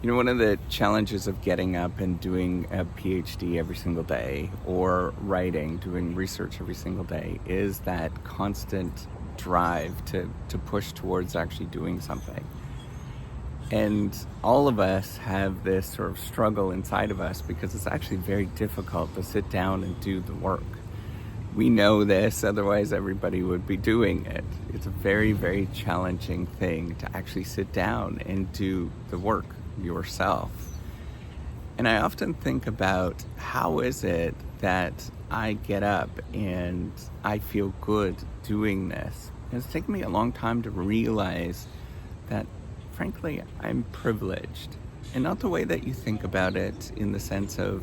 One of the challenges of getting up and doing a PhD every single day or doing research every single day is that constant drive to push towards actually doing something. And all of us have this sort of struggle inside of us because it's actually very difficult to sit down and do the work. We know this, otherwise everybody would be doing it. It's a very, very challenging thing to actually sit down and do the work yourself. And I often think about how is it that I get up and I feel good doing this. And it's taken me a long time to realize that, frankly, I'm privileged. And not the way that you think about it in the sense of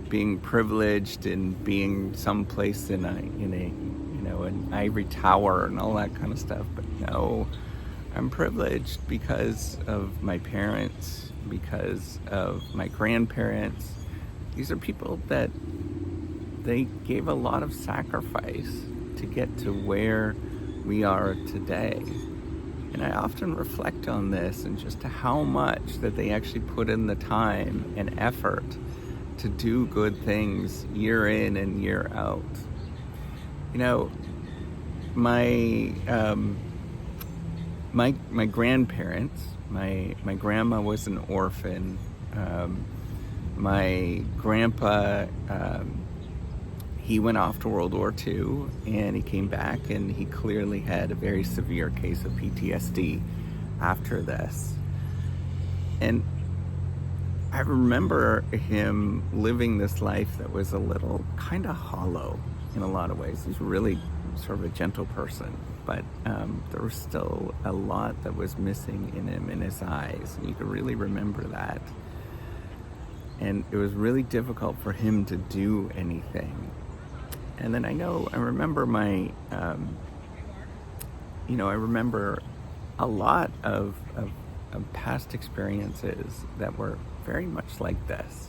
being privileged and being someplace in an ivory tower and all that kind of stuff. But no, I'm privileged because of my parents, because of my grandparents. These are people that they gave a lot of sacrifice to get to where we are today. And I often reflect on this and just how much that they actually put in the time and effort to do good things year in and year out. My grandparents, my grandma was an orphan. My grandpa, he went off to World War II and he came back and he clearly had a very severe case of PTSD after this. And I remember him living this life that was a little kind of hollow in a lot of ways. He's really sort of a gentle person, but there was still a lot that was missing in him, in his eyes, and you could really remember that. And it was really difficult for him to do anything. And then I remember I remember a lot of past experiences that were very much like this.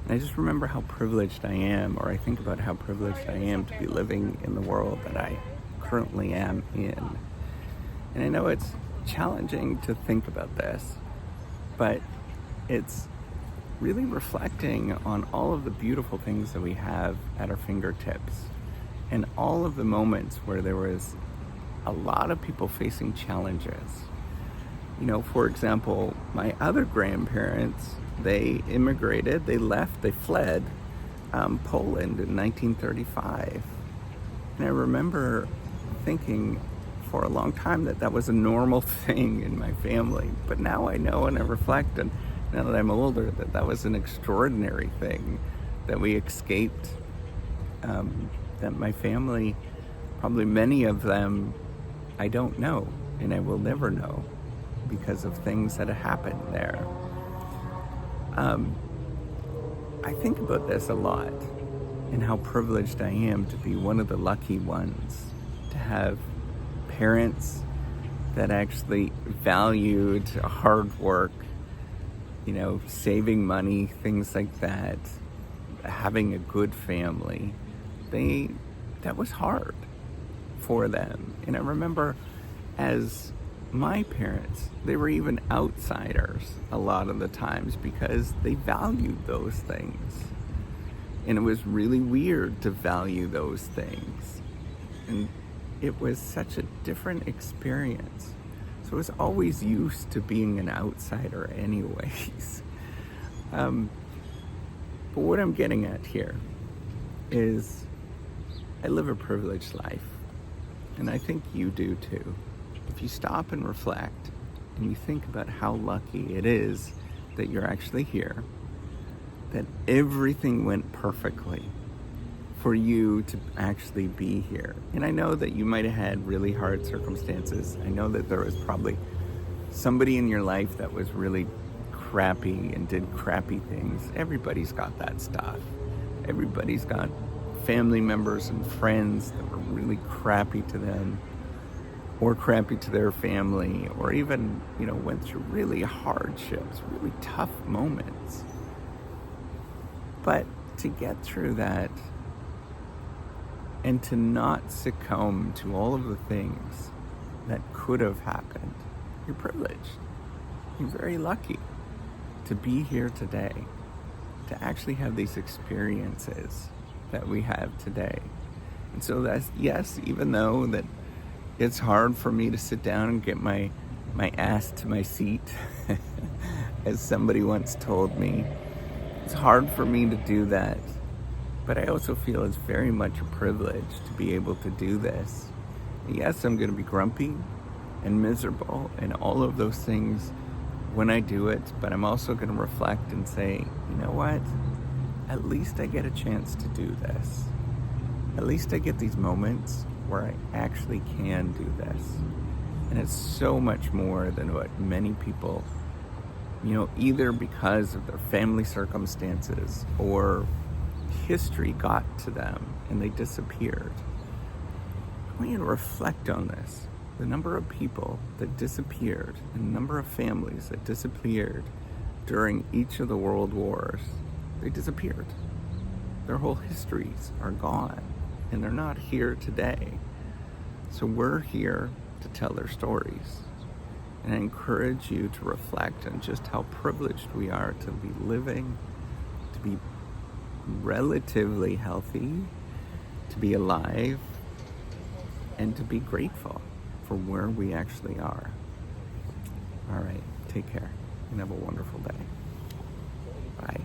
And I just remember how privileged I am, or I think about how privileged I am to be living in the world that I currently am in. And I know it's challenging to think about this, but it's really reflecting on all of the beautiful things that we have at our fingertips and all of the moments where there was a lot of people facing challenges. For example, my other grandparents, they immigrated, they fled Poland in 1935. And I remember thinking for a long time that was a normal thing in my family. But now I know, and I reflect, and now that I'm older, that was an extraordinary thing, that we escaped, that my family, probably many of them, I don't know, and I will never know because of things that have happened there. I think about this a lot and how privileged I am to be one of the lucky ones, to have parents that actually valued hard work, saving money, things like that, having a good family. That was hard for them. And I remember as my parents, they were even outsiders a lot of the times because they valued those things. And it was really weird to value those things. And it was such a different experience. So I was always used to being an outsider anyways. But what I'm getting at here is I live a privileged life. And I think you do too. If you stop and reflect and you think about how lucky it is that you're actually here, that everything went perfectly for you to actually be here. And I know that you might have had really hard circumstances. I know that there was probably somebody in your life that was really crappy and did crappy things. Everybody's got that stuff. Everybody's got family members and friends that were really crappy to them, or crappy to their family, or even, went through really hardships, really tough moments. But to get through that and to not succumb to all of the things that could have happened, you're privileged. You're very lucky. to be here today, to actually have these experiences that we have today. And so that's, yes, even though that it's hard for me to sit down and get my ass to my seat, as somebody once told me, it's hard for me to do that. But I also feel it's very much a privilege to be able to do this. Yes, I'm going to be grumpy and miserable and all of those things when I do it, but I'm also going to reflect and say, you know what? At least I get a chance to do this. At least I get these moments where I actually can do this. And it's so much more than what many people, either because of their family circumstances or history got to them and they disappeared. I want you to reflect on this. The number of people that disappeared, the number of families that disappeared during each of the world wars, they disappeared. Their whole histories are gone, and they're not here today. So we're here to tell their stories. And I encourage you to reflect on just how privileged we are to be living, to be relatively healthy, to be alive, and to be grateful for where we actually are. All right, take care and have a wonderful day. Bye.